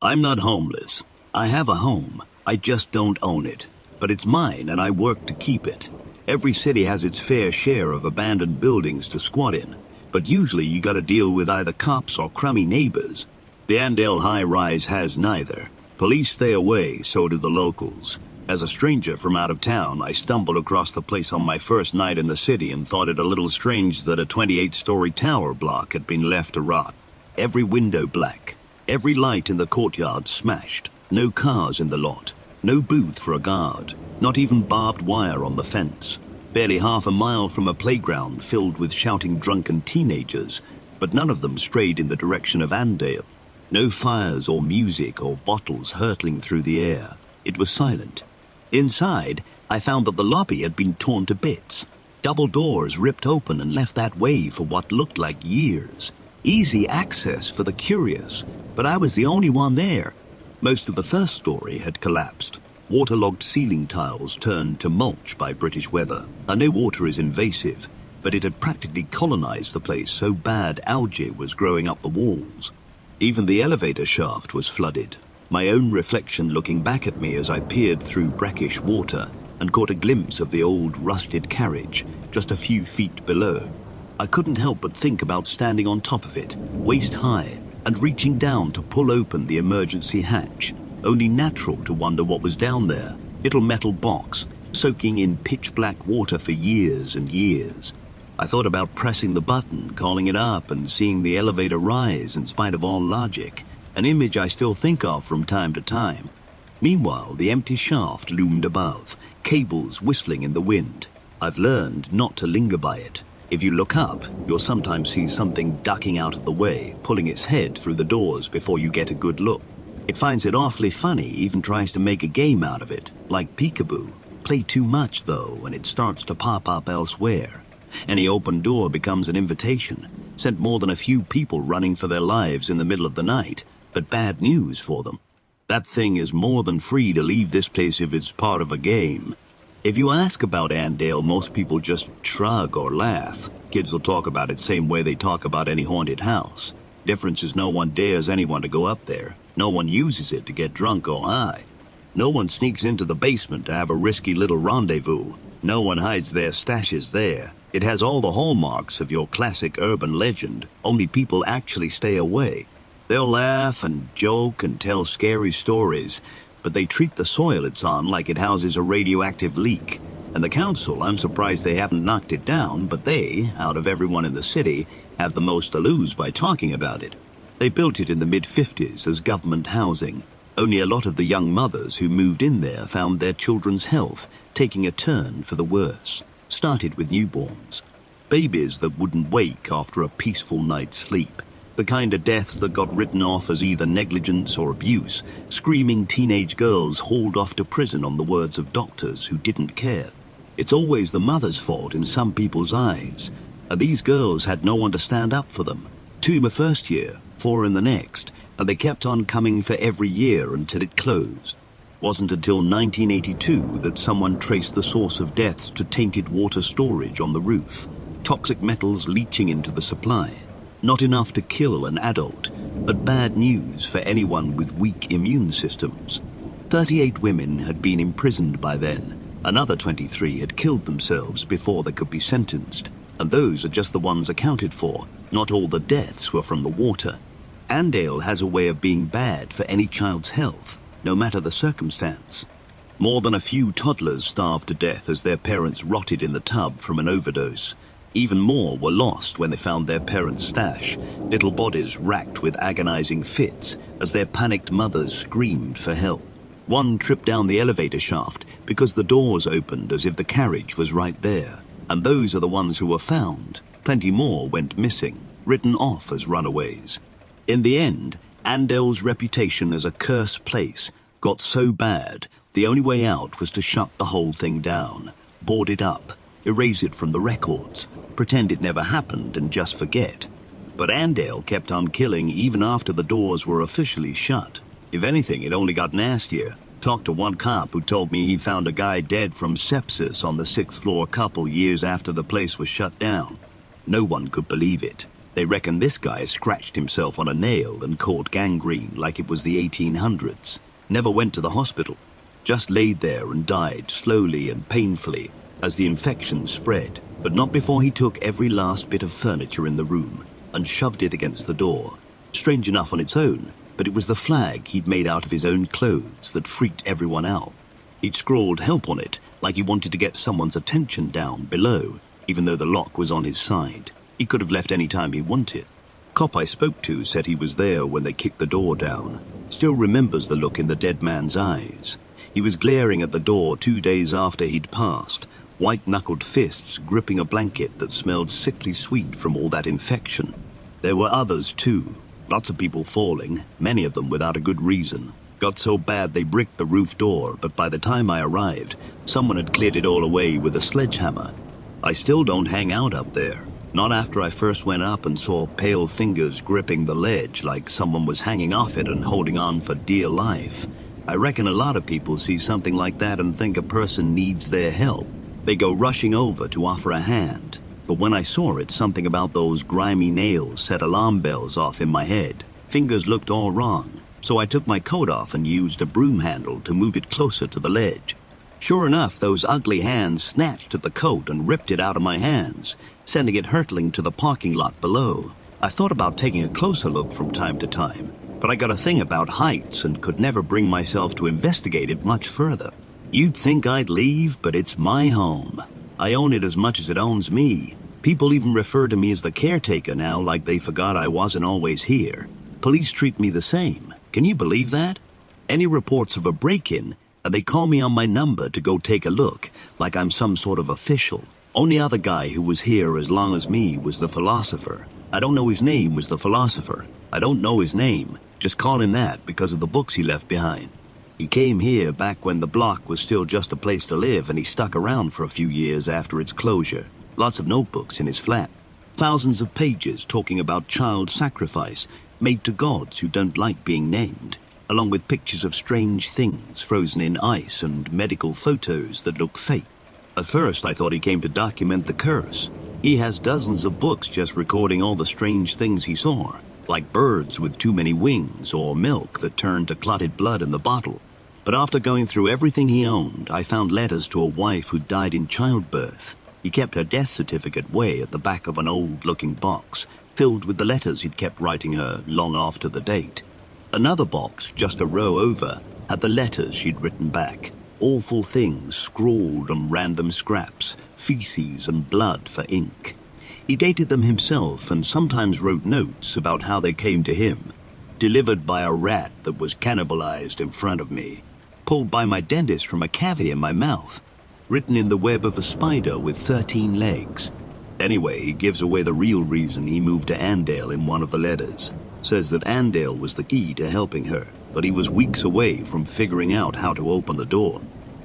I'm not homeless. I have a home. I just don't own it. But it's mine and I work to keep it. Every city has its fair share of abandoned buildings to squat in. But usually you gotta deal with either cops or crummy neighbors. The Andale high-rise has neither. Police stay away, so do the locals. As a stranger from out of town, I stumbled across the place on my first night in the city and thought it a little strange that a 28-story tower block had been left to rot. Every window black. Every light in the courtyard smashed. No cars in the lot. No booth for a guard. Not even barbed wire on the fence. Barely half a mile from a playground filled with shouting drunken teenagers, but none of them strayed in the direction of Andale. No fires or music or bottles hurtling through the air. It was silent. Inside, I found that the lobby had been torn to bits. Double doors ripped open and left that way for what looked like years. Easy access for the curious, but I was the only one there. Most of the first story had collapsed. Waterlogged ceiling tiles turned to mulch by British weather. I know water is invasive, but it had practically colonized the place so bad algae was growing up the walls. Even the elevator shaft was flooded. My own reflection looking back at me as I peered through brackish water and caught a glimpse of the old rusted carriage just a few feet below. I couldn't help but think about standing on top of it, waist high, and reaching down to pull open the emergency hatch. Only natural to wonder what was down there. Little metal box, soaking in pitch-black water for years and years. I thought about pressing the button, calling it up, and seeing the elevator rise in spite of all logic, an image I still think of from time to time. Meanwhile, the empty shaft loomed above, cables whistling in the wind. I've learned not to linger by it. If you look up, you'll sometimes see something ducking out of the way, pulling its head through the doors before you get a good look. It finds it awfully funny, even tries to make a game out of it, like peekaboo. Play too much, though, and it starts to pop up elsewhere. Any open door becomes an invitation. Sent more than a few people running for their lives in the middle of the night, but bad news for them. That thing is more than free to leave this place if it's part of a game. If you ask about Andale, most people just shrug or laugh. Kids will talk about it same way they talk about any haunted house. Difference is no one dares anyone to go up there. No one uses it to get drunk or high. No one sneaks into the basement to have a risky little rendezvous. No one hides their stashes there. It has all the hallmarks of your classic urban legend, only people actually stay away. They'll laugh and joke and tell scary stories, but they treat the soil it's on like it houses a radioactive leak. And the council, I'm surprised they haven't knocked it down, but they, out of everyone in the city, have the most to lose by talking about it. They built it in the mid-50s as government housing. Only a lot of the young mothers who moved in there found their children's health taking a turn for the worse. Started with newborns. Babies that wouldn't wake after a peaceful night's sleep. The kind of deaths that got written off as either negligence or abuse. Screaming teenage girls hauled off to prison on the words of doctors who didn't care. It's always the mother's fault in some people's eyes. And these girls had no one to stand up for them. 2 in the first year, 4 in the next, and they kept on coming for every year until it closed. Wasn't until 1982 that someone traced the source of deaths to tainted water storage on the roof. Toxic metals leaching into the supply. Not enough to kill an adult, but bad news for anyone with weak immune systems. 38 women had been imprisoned by then. Another 23 had killed themselves before they could be sentenced. And those are just the ones accounted for. Not all the deaths were from the water. Andale has a way of being bad for any child's health, no matter the circumstance. More than a few toddlers starved to death as their parents rotted in the tub from an overdose. Even more were lost when they found their parents' stash, little bodies racked with agonizing fits as their panicked mothers screamed for help. One tripped down the elevator shaft because the doors opened as if the carriage was right there. And those are the ones who were found. Plenty more went missing, written off as runaways. In the end, Andale's reputation as a cursed place got so bad, the only way out was to shut the whole thing down, board it up, erase it from the records, pretend it never happened and just forget. But Andale kept on killing even after the doors were officially shut. If anything, it only got nastier. Talked to one cop who told me he found a guy dead from sepsis on the 6th floor couple years after the place was shut down. No one could believe it. They reckon this guy scratched himself on a nail and caught gangrene like it was the 1800s. Never went to the hospital. Just laid there and died slowly and painfully as the infection spread, but not before he took every last bit of furniture in the room and shoved it against the door. Strange enough on its own, but it was the flag he'd made out of his own clothes that freaked everyone out. He'd scrawled help on it, like he wanted to get someone's attention down below, even though the lock was on his side. He could have left any time he wanted. Cop I spoke to said he was there when they kicked the door down. Still remembers the look in the dead man's eyes. He was glaring at the door 2 days after he'd passed, white-knuckled fists gripping a blanket that smelled sickly sweet from all that infection. There were others too. Lots of people falling, many of them without a good reason. Got so bad they bricked the roof door, but by the time I arrived, someone had cleared it all away with a sledgehammer. I still don't hang out up there. Not after I first went up and saw pale fingers gripping the ledge like someone was hanging off it and holding on for dear life. I reckon a lot of people see something like that and think a person needs their help. They go rushing over to offer a hand. But when I saw it, something about those grimy nails set alarm bells off in my head. Fingers looked all wrong, so I took my coat off and used a broom handle to move it closer to the ledge. Sure enough, those ugly hands snatched at the coat and ripped it out of my hands, sending it hurtling to the parking lot below. I thought about taking a closer look from time to time, but I got a thing about heights and could never bring myself to investigate it much further. You'd think I'd leave, but it's my home. I own it as much as it owns me. People even refer to me as the caretaker now, like they forgot I wasn't always here. Police treat me the same. Can you believe that? Any reports of a break-in, and they call me on my number to go take a look, like I'm some sort of official. Only other guy who was here as long as me was the philosopher. I don't know his name was the philosopher. I don't know his name. Just call him that because of the books he left behind. He came here back when the block was still just a place to live, and he stuck around for a few years after its closure. Lots of notebooks in his flat. Thousands of pages talking about child sacrifice made to gods who don't like being named, along with pictures of strange things frozen in ice and medical photos that look fake. At first I thought he came to document the curse. He has dozens of books just recording all the strange things he saw, like birds with too many wings or milk that turned to clotted blood in the bottle. But after going through everything he owned, I found letters to a wife who died in childbirth. He kept her death certificate way at the back of an old-looking box, filled with the letters he'd kept writing her long after the date. Another box, just a row over, had the letters she'd written back. Awful things scrawled on random scraps, feces and blood for ink. He dated them himself and sometimes wrote notes about how they came to him. Delivered by a rat that was cannibalized in front of me. Pulled by my dentist from a cavity in my mouth. Written in the web of a spider with 13 legs. Anyway, he gives away the real reason he moved to Andale in one of the letters. Says that Andale was the key to helping her, but he was weeks away from figuring out how to open the door.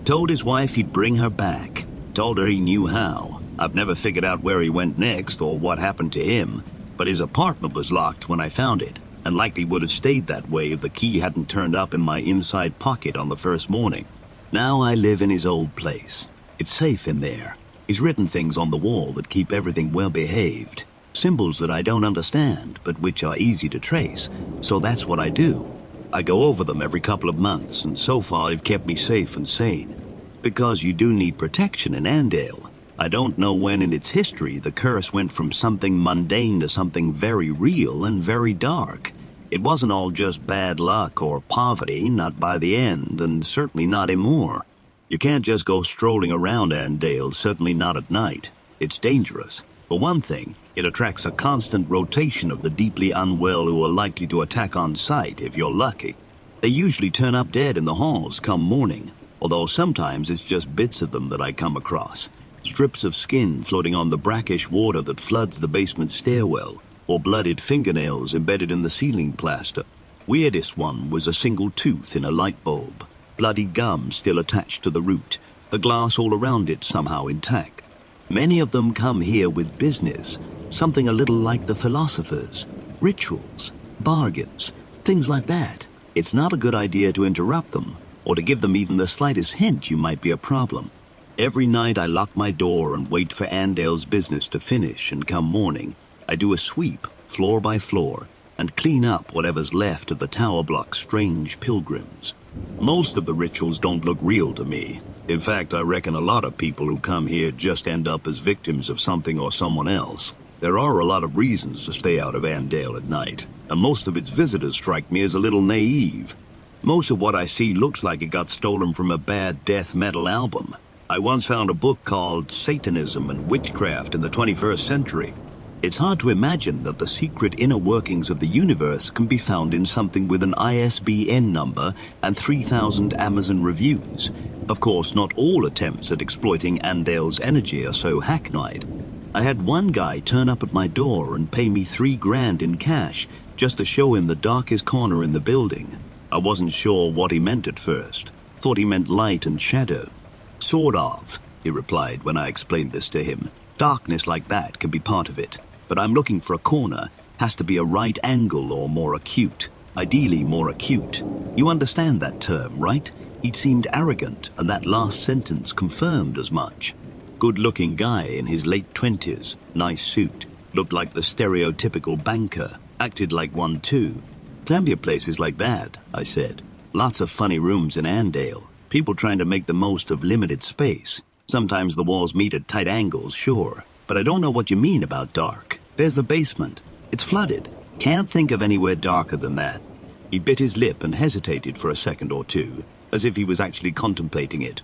Told his wife he'd bring her back. Told her he knew how. I've never figured out where he went next or what happened to him, but his apartment was locked when I found it, and likely would have stayed that way if the key hadn't turned up in my inside pocket on the first morning. Now I live in his old place. It's safe in there. He's written things on the wall that keep everything well behaved. Symbols that I don't understand, but which are easy to trace, so that's what I do. I go over them every couple of months, and so far they've kept me safe and sane. Because you do need protection in Andale. I don't know when in its history the curse went from something mundane to something very real and very dark. It wasn't all just bad luck or poverty, not by the end, and certainly not anymore. You can't just go strolling around Andale, certainly not at night. It's dangerous. For one thing, it attracts a constant rotation of the deeply unwell who are likely to attack on sight if you're lucky. They usually turn up dead in the halls come morning, although sometimes it's just bits of them that I come across. Strips of skin floating on the brackish water that floods the basement stairwell, or bloodied fingernails embedded in the ceiling plaster. Weirdest one was a single tooth in a light bulb. Bloody gum still attached to the root, the glass all around it somehow intact. Many of them come here with business, something a little like the philosophers, rituals, bargains, things like that. It's not a good idea to interrupt them, or to give them even the slightest hint you might be a problem. Every night I lock my door and wait for Andale's business to finish, and come morning, I do a sweep, floor by floor, and clean up whatever's left of the tower block's strange pilgrims. Most of the rituals don't look real to me. In fact, I reckon a lot of people who come here just end up as victims of something or someone else. There are a lot of reasons to stay out of Andale at night, and most of its visitors strike me as a little naive. Most of what I see looks like it got stolen from a bad death metal album. I once found a book called Satanism and Witchcraft in the 21st Century. It's hard to imagine that the secret inner workings of the universe can be found in something with an ISBN number and 3,000 Amazon reviews. Of course, not all attempts at exploiting Andale's energy are so hackneyed. I had one guy turn up at my door and pay me $3,000 in cash just to show him the darkest corner in the building. I wasn't sure what he meant at first. Thought he meant light and shadow. Sort of, he replied when I explained this to him. Darkness like that can be part of it. But I'm looking for a corner. Has to be a right angle or more acute. Ideally more acute. You understand that term, right? He'd seemed arrogant, and that last sentence confirmed as much. Good-looking guy in his late 20s, nice suit. Looked like the stereotypical banker. Acted like one too. Plenty of places like that, I said. Lots of funny rooms in Andale. People trying to make the most of limited space. Sometimes the walls meet at tight angles, sure. But I don't know what you mean about dark. There's the basement. It's flooded. Can't think of anywhere darker than that. He bit his lip and hesitated for a second or two, as if he was actually contemplating it.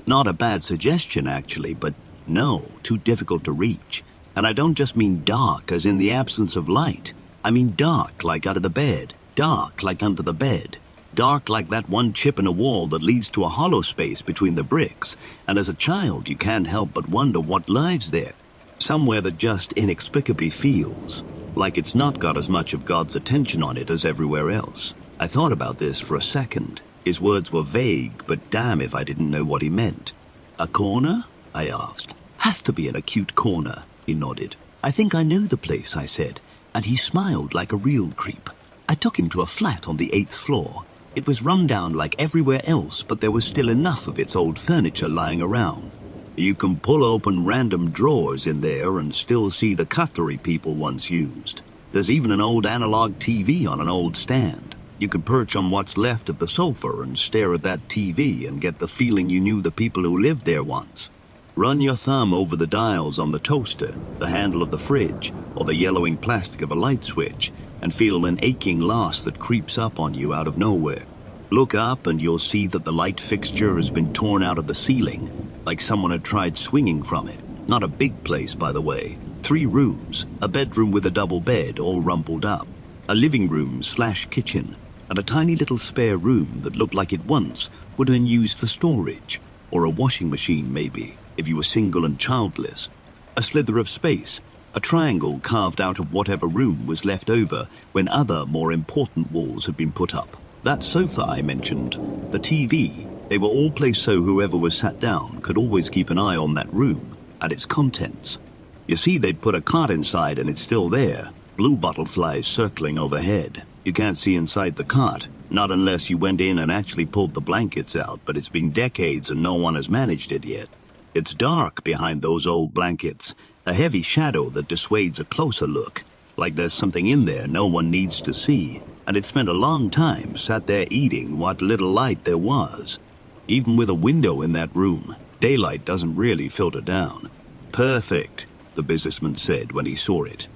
Not a bad suggestion, actually, but no, too difficult to reach. And I don't just mean dark as in the absence of light. I mean dark like under the bed. Dark like under the bed. Dark like that one chip in a wall that leads to a hollow space between the bricks. And as a child, you can't help but wonder what lies there. Somewhere that just inexplicably feels like it's not got as much of God's attention on it as everywhere else. I thought about this for a second. His words were vague, but damn if I didn't know what he meant. A corner? I asked. Has to be an acute corner, he nodded. I think I know the place, I said, and he smiled like a real creep. I took him to a flat on the 8th floor. It was run down like everywhere else, but there was still enough of its old furniture lying around. You can pull open random drawers in there and still see the cutlery people once used. There's even an old analog TV on an old stand. You can perch on what's left of the sofa and stare at that TV and get the feeling you knew the people who lived there once. Run your thumb over the dials on the toaster, the handle of the fridge, or the yellowing plastic of a light switch, and feel an aching loss that creeps up on you out of nowhere. Look up and you'll see that the light fixture has been torn out of the ceiling, like someone had tried swinging from it. Not a big place, by the way. 3 rooms, a bedroom with a double bed all rumpled up, a living room/kitchen, and a tiny little spare room that looked like it once would have been used for storage, or a washing machine maybe, if you were single and childless. A slither of space, a triangle carved out of whatever room was left over when other, more important walls had been put up. That sofa I mentioned, the TV, they were all placed so whoever was sat down could always keep an eye on that room and its contents. You see, they'd put a cot inside and it's still there, blue bottle flies circling overhead. You can't see inside the cot, not unless you went in and actually pulled the blankets out, but it's been decades and no one has managed it yet. It's dark behind those old blankets, a heavy shadow that dissuades a closer look, like there's something in there no one needs to see. And it spent a long time sat there eating what little light there was. Even with a window in that room, daylight doesn't really filter down. Perfect, the businessman said when he saw it.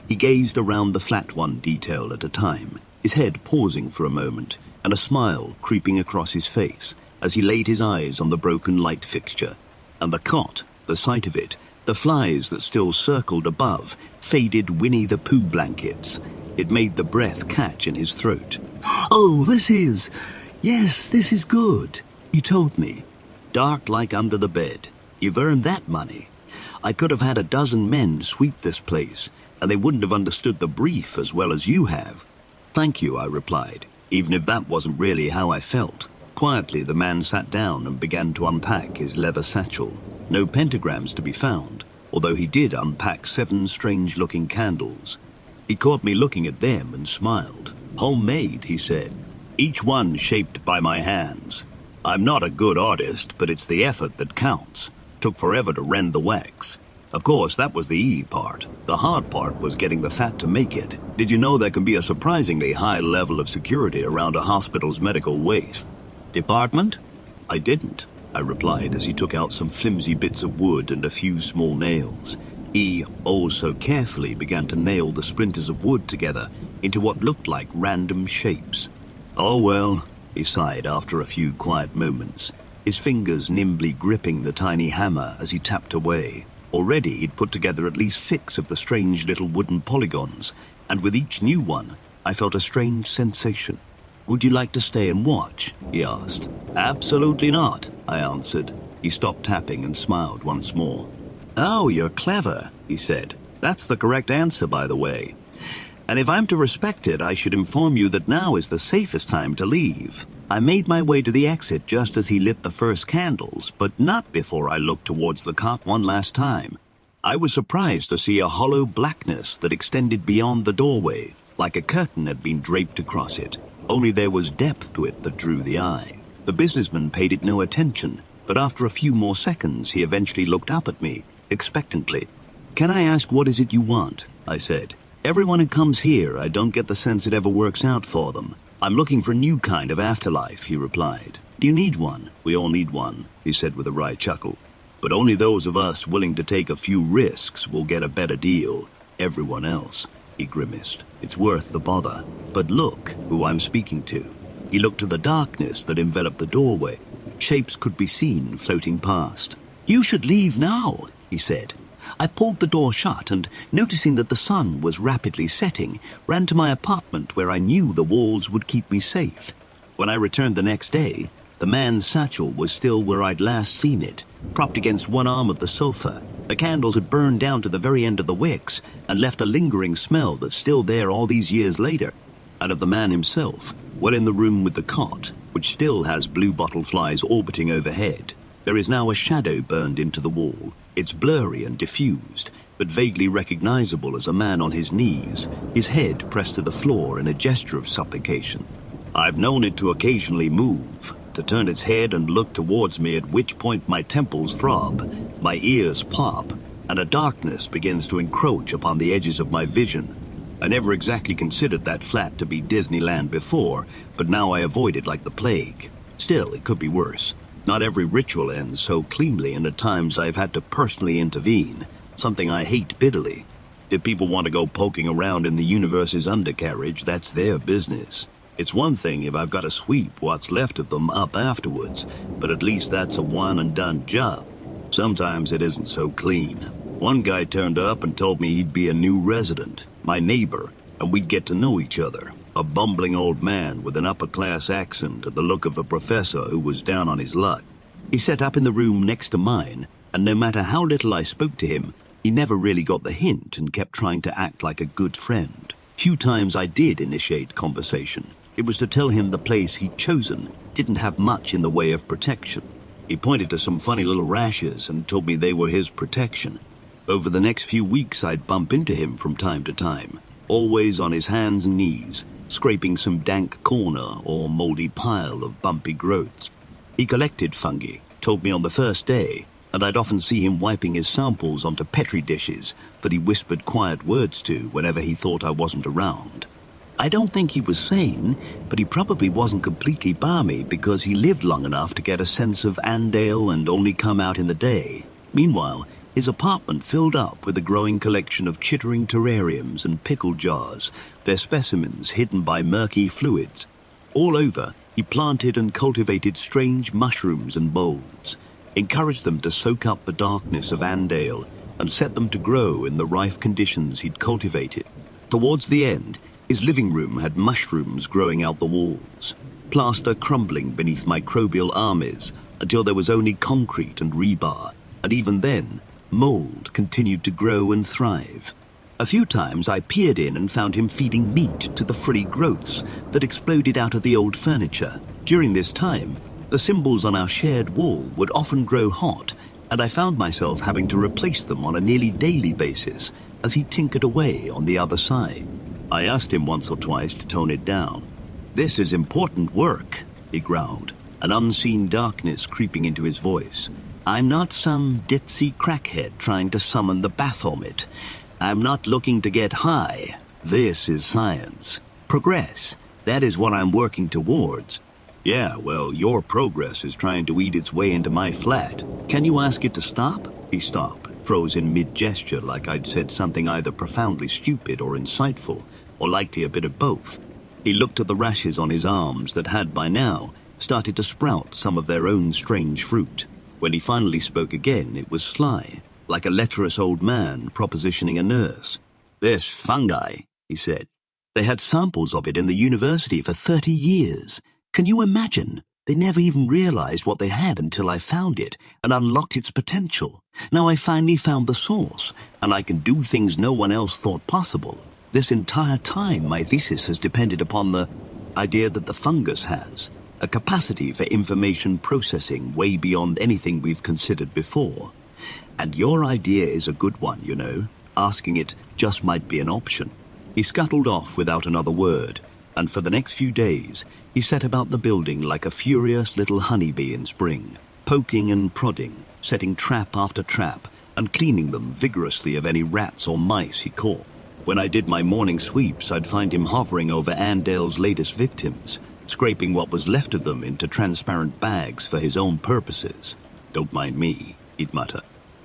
He gazed around the flat one detail at a time, his head pausing for a moment, and a smile creeping across his face as he laid his eyes on the broken light fixture. And the cot, the sight of it, the flies that still circled above, faded Winnie the Pooh blankets. It made the breath catch in his throat. Oh, this is good. You told me. Dark like under the bed. You've earned that money. I could have had a dozen men sweep this place, and they wouldn't have understood the brief as well as you have. Thank you, I replied, even if that wasn't really how I felt. Quietly, the man sat down and began to unpack his leather satchel. No pentagrams to be found, although he did unpack 7 strange-looking candles. He caught me looking at them and smiled. Homemade, he said. Each one shaped by my hands. I'm not a good artist, but it's the effort that counts. Took forever to rend the wax. Of course, that was the easy part. The hard part was getting the fat to make it. Did you know there can be a surprisingly high level of security around a hospital's medical waste department? I didn't, I replied as he took out some flimsy bits of wood and a few small nails. He, oh so carefully, began to nail the splinters of wood together into what looked like random shapes. Oh well, he sighed after a few quiet moments, his fingers nimbly gripping the tiny hammer as he tapped away. Already he'd put together at least 6 of the strange little wooden polygons, and with each new one, I felt a strange sensation. Would you like to stay and watch? He asked. Absolutely not, I answered. He stopped tapping and smiled once more. Oh, you're clever, he said. That's the correct answer, by the way. And if I'm to respect it, I should inform you that now is the safest time to leave. I made my way to the exit just as he lit the first candles, but not before I looked towards the cot one last time. I was surprised to see a hollow blackness that extended beyond the doorway, like a curtain had been draped across it. Only there was depth to it that drew the eye. The businessman paid it no attention, but after a few more seconds he eventually looked up at me, expectantly. Can I ask what is it you want? I said. Everyone who comes here, I don't get the sense it ever works out for them. I'm looking for a new kind of afterlife, he replied. Do you need one? We all need one, he said with a wry chuckle. But only those of us willing to take a few risks will get a better deal. Everyone else, he grimaced. It's worth the bother. But look who I'm speaking to. He looked to the darkness that enveloped the doorway. Shapes could be seen floating past. You should leave now, he said. I pulled the door shut and, noticing that the sun was rapidly setting, ran to my apartment where I knew the walls would keep me safe. When I returned the next day, the man's satchel was still where I'd last seen it, propped against one arm of the sofa. The candles had burned down to the very end of the wicks and left a lingering smell that's still there all these years later. And of the man himself, well in the room with the cot, which still has blue bottle flies orbiting overhead, there is now a shadow burned into the wall. It's blurry and diffused, but vaguely recognizable as a man on his knees, his head pressed to the floor in a gesture of supplication. I've known it to occasionally move, to turn its head and look towards me, at which point my temples throb, my ears pop, and a darkness begins to encroach upon the edges of my vision. I never exactly considered that flat to be Disneyland before, but now I avoid it like the plague. Still, it could be worse. Not every ritual ends so cleanly, and at times I've had to personally intervene, something I hate bitterly. If people want to go poking around in the universe's undercarriage, that's their business. It's one thing if I've got to sweep what's left of them up afterwards, but at least that's a one-and-done job. Sometimes it isn't so clean. One guy turned up and told me he'd be a new resident, my neighbor, and we'd get to know each other. A bumbling old man with an upper-class accent and the look of a professor who was down on his luck. He sat up in the room next to mine, and no matter how little I spoke to him, he never really got the hint and kept trying to act like a good friend. Few times I did initiate conversation. It was to tell him the place he'd chosen didn't have much in the way of protection. He pointed to some funny little rashes and told me they were his protection. Over the next few weeks I'd bump into him from time to time, always on his hands and knees, scraping some dank corner or moldy pile of bumpy growths. He collected fungi, told me on the first day, and I'd often see him wiping his samples onto petri dishes that he whispered quiet words to whenever he thought I wasn't around. I don't think he was sane, but he probably wasn't completely balmy because he lived long enough to get a sense of Andale and only come out in the day. Meanwhile, his apartment filled up with a growing collection of chittering terrariums and pickle jars, their specimens hidden by murky fluids. All over, he planted and cultivated strange mushrooms and molds, encouraged them to soak up the darkness of Andale, and set them to grow in the rife conditions he'd cultivated. Towards the end, his living room had mushrooms growing out the walls, plaster crumbling beneath microbial armies until there was only concrete and rebar, and even then, mold continued to grow and thrive. A few times I peered in and found him feeding meat to the frilly growths that exploded out of the old furniture. During this time, the symbols on our shared wall would often grow hot, and I found myself having to replace them on a nearly daily basis as he tinkered away on the other side. I asked him once or twice to tone it down. "This is important work," he growled, an unseen darkness creeping into his voice. I'm not some ditzy crackhead trying to summon the Baphomet. I'm not looking to get high. This is science. Progress. That is what I'm working towards. Yeah, well, your progress is trying to eat its way into my flat. Can you ask it to stop? He stopped, froze in mid-gesture like I'd said something either profoundly stupid or insightful, or likely a bit of both. He looked at the rashes on his arms that had, by now, started to sprout some of their own strange fruit. When he finally spoke again, it was sly, like a lecherous old man propositioning a nurse. "This fungi," he said. "They had samples of it in the university for 30 years. Can you imagine? They never even realized what they had until I found it and unlocked its potential. Now I finally found the source, and I can do things no one else thought possible. This entire time my thesis has depended upon the idea that the fungus has, a capacity for information processing way beyond anything we've considered before. And your idea is a good one, you know. Asking it just might be an option." He scuttled off without another word, and for the next few days he set about the building like a furious little honeybee in spring, poking and prodding, setting trap after trap, and cleaning them vigorously of any rats or mice he caught. When I did my morning sweeps, I'd find him hovering over Andale's latest victims, scraping what was left of them into transparent bags for his own purposes. "Don't mind me," he'd mutter.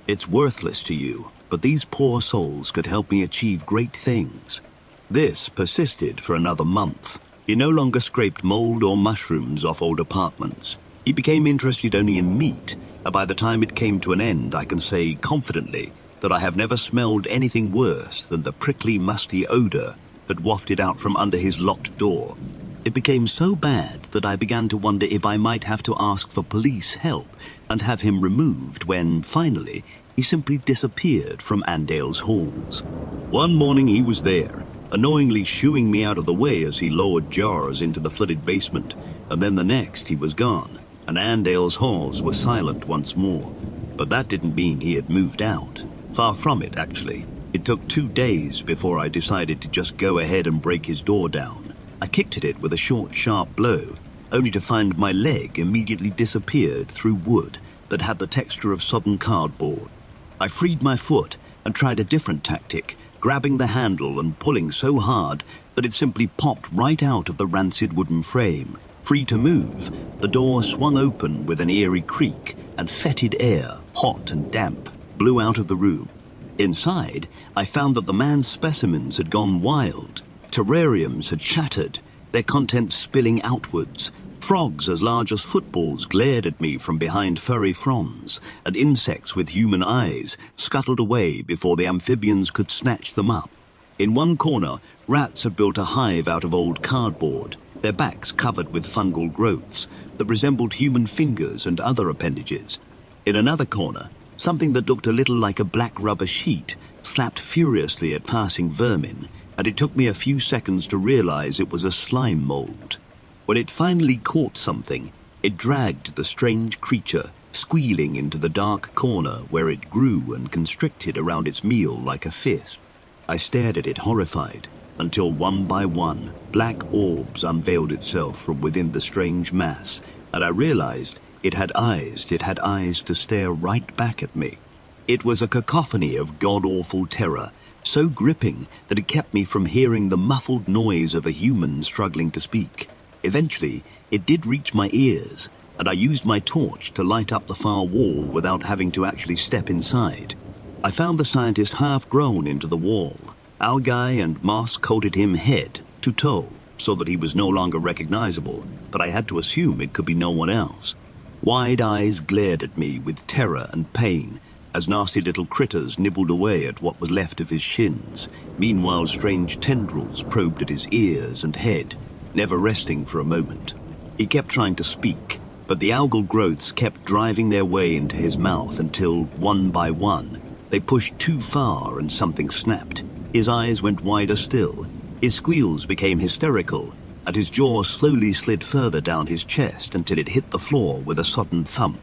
"It's worthless to you, but these poor souls could help me achieve great things." This persisted for another month. He no longer scraped mold or mushrooms off old apartments. He became interested only in meat, and by the time it came to an end, I can say confidently that I have never smelled anything worse than the prickly, musty odor that wafted out from under his locked door. It became so bad that I began to wonder if I might have to ask for police help and have him removed when, finally, he simply disappeared from Andale's halls. One morning he was there, annoyingly shooing me out of the way as he lowered jars into the flooded basement, and then the next he was gone, and Andale's halls were silent once more. But that didn't mean he had moved out. Far from it, actually. It took 2 days before I decided to just go ahead and break his door down. I kicked at it with a short, sharp blow, only to find my leg immediately disappeared through wood that had the texture of sodden cardboard. I freed my foot and tried a different tactic, grabbing the handle and pulling so hard that it simply popped right out of the rancid wooden frame. Free to move, the door swung open with an eerie creak, and fetid air, hot and damp, blew out of the room. Inside, I found that the man's specimens had gone wild. Terrariums had shattered, their contents spilling outwards. Frogs as large as footballs glared at me from behind furry fronds, and insects with human eyes scuttled away before the amphibians could snatch them up. In one corner, rats had built a hive out of old cardboard, their backs covered with fungal growths that resembled human fingers and other appendages. In another corner, something that looked a little like a black rubber sheet flapped furiously at passing vermin, and it took me a few seconds to realize it was a slime mold. When it finally caught something, it dragged the strange creature, squealing into the dark corner where it grew and constricted around its meal like a fist. I stared at it horrified, until one by one, black orbs unveiled itself from within the strange mass, and I realized it had eyes to stare right back at me. It was a cacophony of god-awful terror, so gripping that it kept me from hearing the muffled noise of a human struggling to speak. Eventually, it did reach my ears, and I used my torch to light up the far wall without having to actually step inside. I found the scientist half-grown into the wall. Algae and moss coated him head to toe, so that he was no longer recognizable, but I had to assume it could be no one else. Wide eyes glared at me with terror and pain, as nasty little critters nibbled away at what was left of his shins. Meanwhile, strange tendrils probed at his ears and head, never resting for a moment. He kept trying to speak, but the algal growths kept driving their way into his mouth until, one by one, they pushed too far and something snapped. His eyes went wider still, his squeals became hysterical, and his jaw slowly slid further down his chest until it hit the floor with a sudden thump.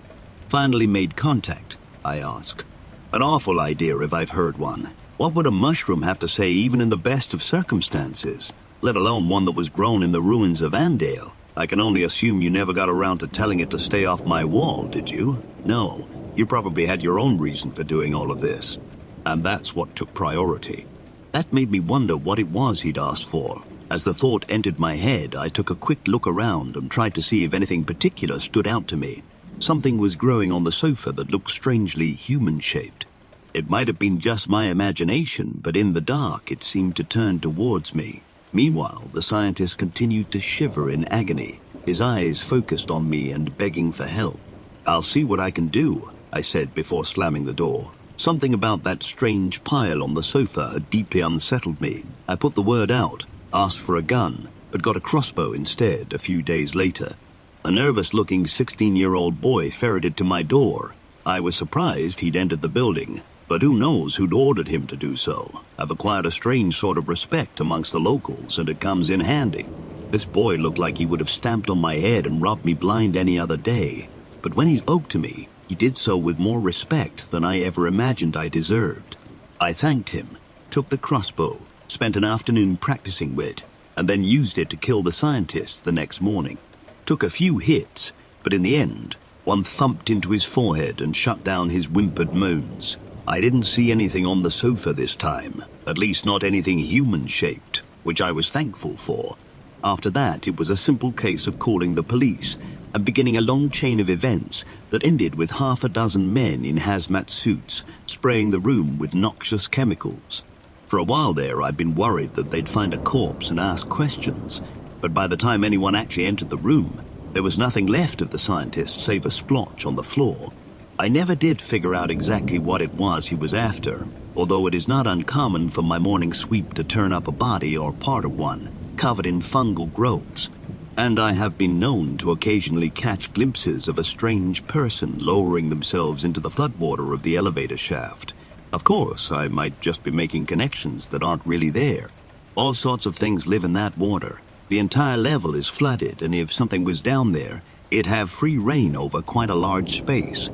"Finally made contact?" I asked. "An awful idea if I've heard one. What would a mushroom have to say even in the best of circumstances, let alone one that was grown in the ruins of Andale? I can only assume you never got around to telling it to stay off my wall, did you?" "No, You probably had your own reason for doing all of this. And that's what took priority. That made me wonder what it was he'd asked for. As the thought entered my head, I took a quick look around and tried to see if anything particular stood out to me. Something was growing on the sofa that looked strangely human-shaped. It might have been just my imagination, but in the dark it seemed to turn towards me. Meanwhile, the scientist continued to shiver in agony, his eyes focused on me and begging for help. "I'll see what I can do," I said before slamming the door. Something about that strange pile on the sofa had deeply unsettled me. I put the word out, asked for a gun, but got a crossbow instead a few days later. A nervous-looking 16-year-old boy ferreted to my door. I was surprised he'd entered the building, but who knows who'd ordered him to do so. I've acquired a strange sort of respect amongst the locals, and it comes in handy. This boy looked like he would have stamped on my head and robbed me blind any other day, but when he spoke to me, he did so with more respect than I ever imagined I deserved. I thanked him, took the crossbow, spent an afternoon practicing with it, and then used it to kill the scientist the next morning. Took a few hits, but in the end, one thumped into his forehead and shut down his whimpered moans. I didn't see anything on the sofa this time, at least not anything human-shaped, which I was thankful for. After that, it was a simple case of calling the police and beginning a long chain of events that ended with half a dozen men in hazmat suits spraying the room with noxious chemicals. For a while there, I'd been worried that they'd find a corpse and ask questions, but by the time anyone actually entered the room, there was nothing left of the scientist save a splotch on the floor. I never did figure out exactly what it was he was after, although it is not uncommon for my morning sweep to turn up a body or part of one, covered in fungal growths, and I have been known to occasionally catch glimpses of a strange person lowering themselves into the floodwater of the elevator shaft. Of course, I might just be making connections that aren't really there. All sorts of things live in that water. The entire level is flooded, and if something was down there, it'd have free reign over quite a large space.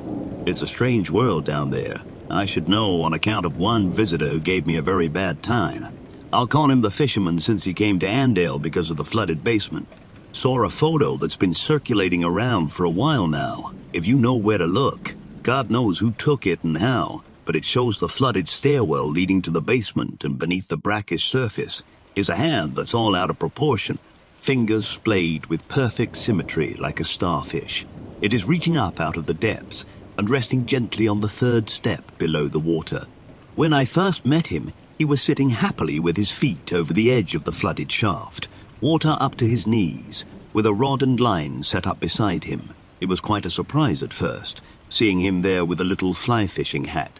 It's a strange world down there. I should know on account of one visitor who gave me a very bad time. I'll call him the fisherman since he came to Andale because of the flooded basement. Saw a photo that's been circulating around for a while now. If you know where to look, God knows who took it and how, but it shows the flooded stairwell leading to the basement, and beneath the brackish surface is a hand that's all out of proportion, fingers splayed with perfect symmetry like a starfish. It is reaching up out of the depths and resting gently on the third step below the water. When I first met him, he was sitting happily with his feet over the edge of the flooded shaft, water up to his knees, with a rod and line set up beside him. It was quite a surprise at first, seeing him there with a little fly-fishing hat.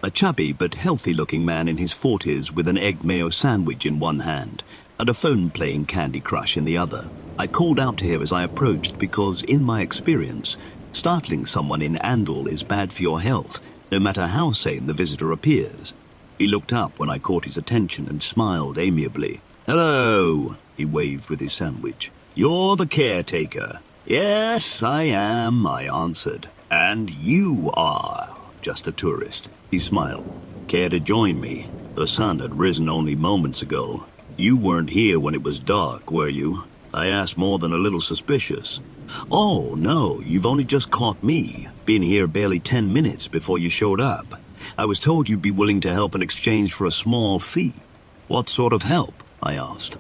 A chubby but healthy-looking man in his 40s with an egg mayo sandwich in one hand and a phone playing Candy Crush in the other. I called out to him as I approached because, in my experience, startling someone in Andal is bad for your health, no matter how sane the visitor appears. He looked up when I caught his attention and smiled amiably. "Hello," he waved with his sandwich. "You're the caretaker." "Yes, I am," I answered. "And you are just a tourist." He smiled. "Care to join me? The sun had risen only moments ago. You weren't here when it was dark, were you? I asked more than a little suspicious." "Oh, no, you've only just caught me. Been here barely 10 minutes before you showed up. I was told you'd be willing to help in exchange for a small fee." "What sort of help?" I asked.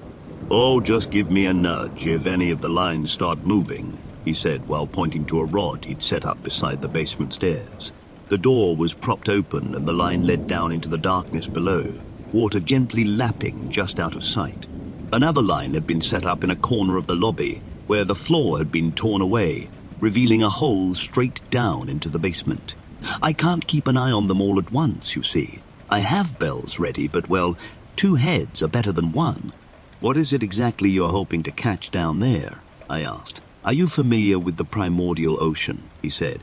"Oh, just give me a nudge if any of the lines start moving," he said while pointing to a rod he'd set up beside the basement stairs. The door was propped open and the line led down into the darkness below, water gently lapping just out of sight. Another line had been set up in a corner of the lobby, where the floor had been torn away, revealing a hole straight down into the basement. I can't keep an eye on them all at once, you see. I have bells ready, but, well, 2 heads are better than 1. "What is it exactly you're hoping to catch down there?" I asked. "Are you familiar with the primordial ocean?" he said.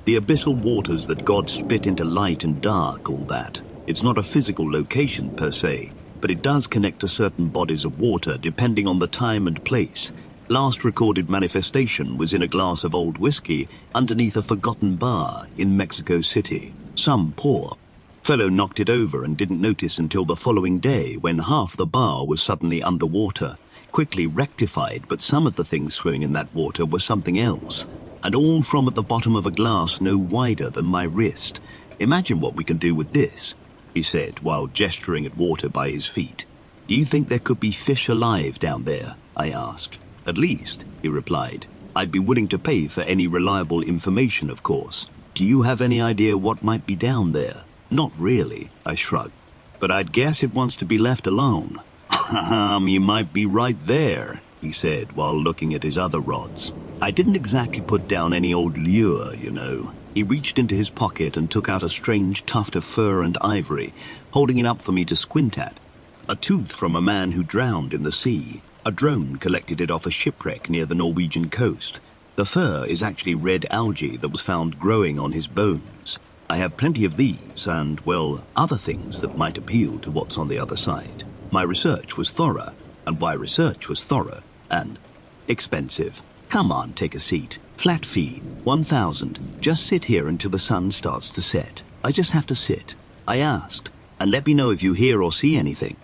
"The abyssal waters that God split into light and dark, all that. It's not a physical location per se, but it does connect to certain bodies of water depending on the time and place. Last recorded manifestation was in a glass of old whiskey underneath a forgotten bar in Mexico City. Some poor fellow knocked it over and didn't notice until the following day when half the bar was suddenly underwater. Quickly rectified, but some of the things swimming in that water were something else. and all from at the bottom of a glass no wider than my wrist. Imagine what we can do with this, he said, while gesturing at water by his feet. Do you think there could be fish alive down there? I asked. At least, he replied. I'd be willing to pay for any reliable information, of course. Do you have any idea what might be down there? Not really, I shrugged. But I'd guess it wants to be left alone. You might be right there, he said while looking at his other rods. I didn't exactly put down any old lure, you know. He reached into his pocket and took out a strange tuft of fur and ivory, holding it up for me to squint at. A tooth from a man who drowned in the sea. A drone collected it off a shipwreck near the Norwegian coast. The fur is actually red algae that was found growing on his bones. I have plenty of these and, well, other things that might appeal to what's on the other side. My research was thorough, and why research was thorough and expensive. Come on, take a seat. Flat fee, 1,000. Just sit here until the sun starts to set. I just have to sit. I asked, and let me know if you hear or see anything.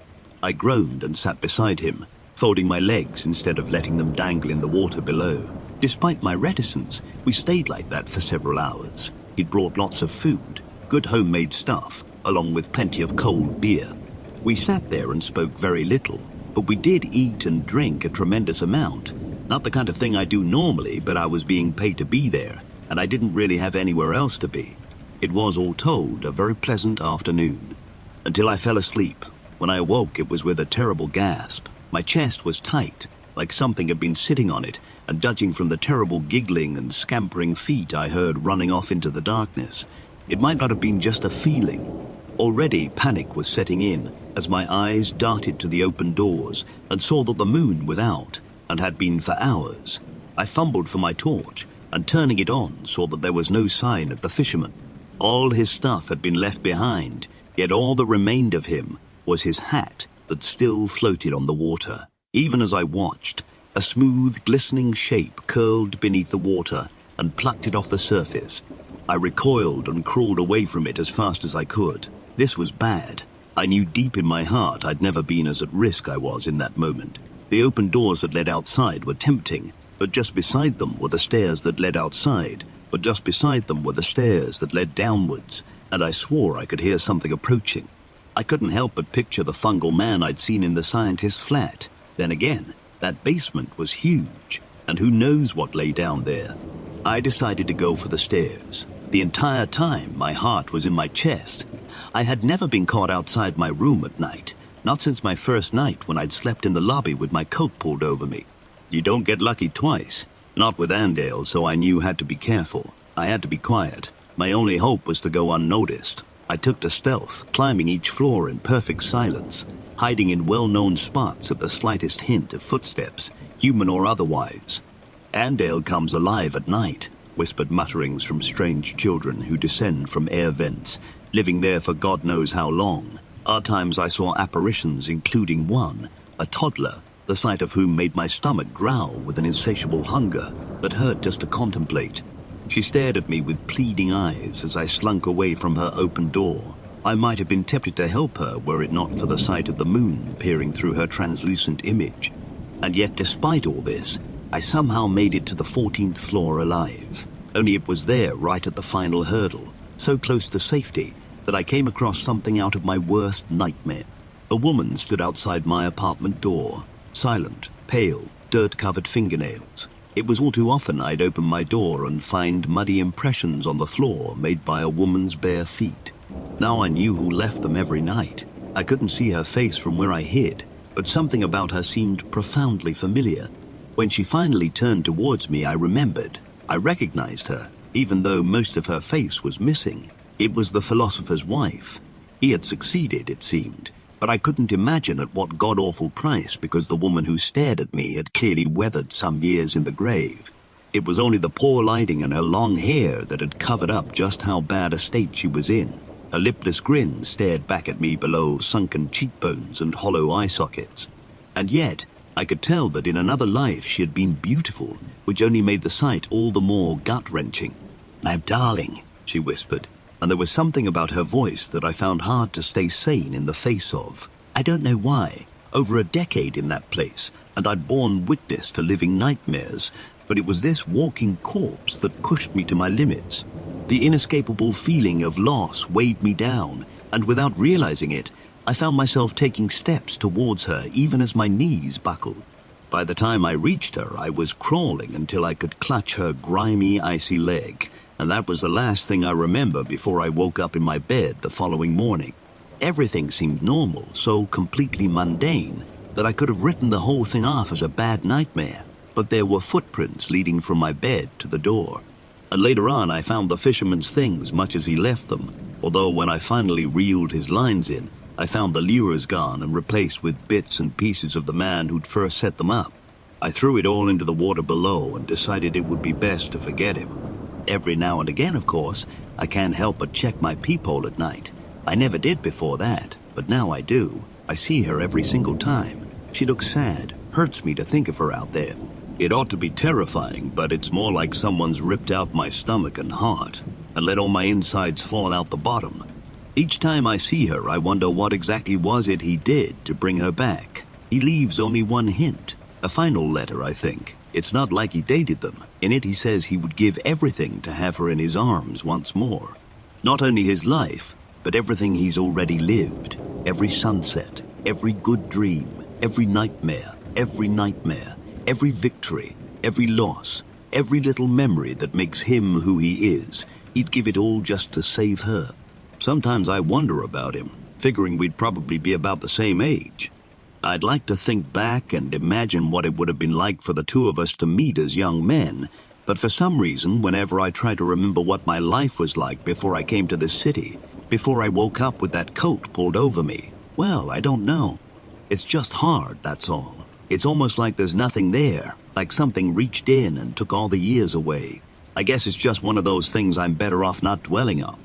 I groaned and sat beside him, folding my legs instead of letting them dangle in the water below. Despite my reticence, we stayed like that for several hours. He'd brought lots of food, good homemade stuff, along with plenty of cold beer. We sat there and spoke very little, but we did eat and drink a tremendous amount. Not the kind of thing I do normally, but I was being paid to be there, and I didn't really have anywhere else to be. It was, all told, a very pleasant afternoon. Until I fell asleep. When I awoke, it was with a terrible gasp. My chest was tight, like something had been sitting on it, and judging from the terrible giggling and scampering feet I heard running off into the darkness, it might not have been just a feeling. Already panic was setting in, as my eyes darted to the open doors and saw that the moon was out, and had been for hours. I fumbled for my torch, and turning it on, saw that there was no sign of the fisherman. All his stuff had been left behind, yet all that remained of him was his hat that still floated on the water. Even as I watched, a smooth, glistening shape curled beneath the water and plucked it off the surface. I recoiled and crawled away from it as fast as I could. This was bad. I knew deep in my heart I'd never been as at risk I was in that moment. The open doors that led outside were tempting, but just beside them were the stairs that led outside, but just beside them were the stairs that led downwards, and I swore I could hear something approaching. I couldn't help but picture the fungal man I'd seen in the scientist's flat. Then again, that basement was huge, and who knows what lay down there. I decided to go for the stairs. The entire time, my heart was in my chest. I had never been caught outside my room at night, not since my first night when I'd slept in the lobby with my coat pulled over me. You don't get lucky twice. Not with Andale, so I knew had to be careful. I had to be quiet. My only hope was to go unnoticed. I took to stealth, climbing each floor in perfect silence, hiding in well-known spots at the slightest hint of footsteps, human or otherwise. Andale comes alive at night, whispered mutterings from strange children who descend from air vents, living there for God knows how long. Other times I saw apparitions, including one, a toddler, the sight of whom made my stomach growl with an insatiable hunger that hurt just to contemplate. She stared at me with pleading eyes as I slunk away from her open door. I might have been tempted to help her were it not for the sight of the moon peering through her translucent image. And yet, despite all this, I somehow made it to the 14th floor alive. Only it was there right at the final hurdle, so close to safety that I came across something out of my worst nightmare. A woman stood outside my apartment door, silent, pale, dirt-covered fingernails. It was all too often I'd open my door and find muddy impressions on the floor made by a woman's bare feet. Now I knew who left them every night. I couldn't see her face from where I hid, but something about her seemed profoundly familiar. When she finally turned towards me, I remembered. I recognized her, even though most of her face was missing. It was the philosopher's wife. He had succeeded, it seemed, but I couldn't imagine at what god-awful price, because the woman who stared at me had clearly weathered some years in the grave. It was only the poor lighting and her long hair that had covered up just how bad a state she was in. A lipless grin stared back at me below sunken cheekbones and hollow eye sockets. And yet, I could tell that in another life she had been beautiful, which only made the sight all the more gut-wrenching. "Now, darling," she whispered, and there was something about her voice that I found hard to stay sane in the face of. I don't know why. Over a decade in that place, and I'd borne witness to living nightmares, but it was this walking corpse that pushed me to my limits. The inescapable feeling of loss weighed me down, and without realizing it, I found myself taking steps towards her even as my knees buckled. By the time I reached her, I was crawling until I could clutch her grimy, icy leg, and that was the last thing I remember before I woke up in my bed the following morning. Everything seemed normal, so completely mundane, that I could have written the whole thing off as a bad nightmare, but there were footprints leading from my bed to the door. And later on, I found the fisherman's things much as he left them, although when I finally reeled his lines in, I found the lures gone and replaced with bits and pieces of the man who'd first set them up. I threw it all into the water below and decided it would be best to forget him. Every now and again, of course, I can't help but check my peephole at night. I never did before that, but now I do. I see her every single time. She looks sad. Hurts me to think of her out there. It ought to be terrifying, but it's more like someone's ripped out my stomach and heart and let all my insides fall out the bottom. Each time I see her, I wonder what exactly was it he did to bring her back. He leaves only one hint. A final letter, I think. It's not like he dated them. In it he says he would give everything to have her in his arms once more. Not only his life, but everything he's already lived. Every sunset, every good dream, every nightmare, every victory, every loss, every little memory that makes him who he is. He'd give it all just to save her. Sometimes I wonder about him, figuring we'd probably be about the same age. I'd like to think back and imagine what it would have been like for the two of us to meet as young men, but for some reason, whenever I try to remember what my life was like before I came to this city, before I woke up with that coat pulled over me, well, I don't know. It's just hard, that's all. It's almost like there's nothing there, like something reached in and took all the years away. I guess it's just one of those things I'm better off not dwelling on.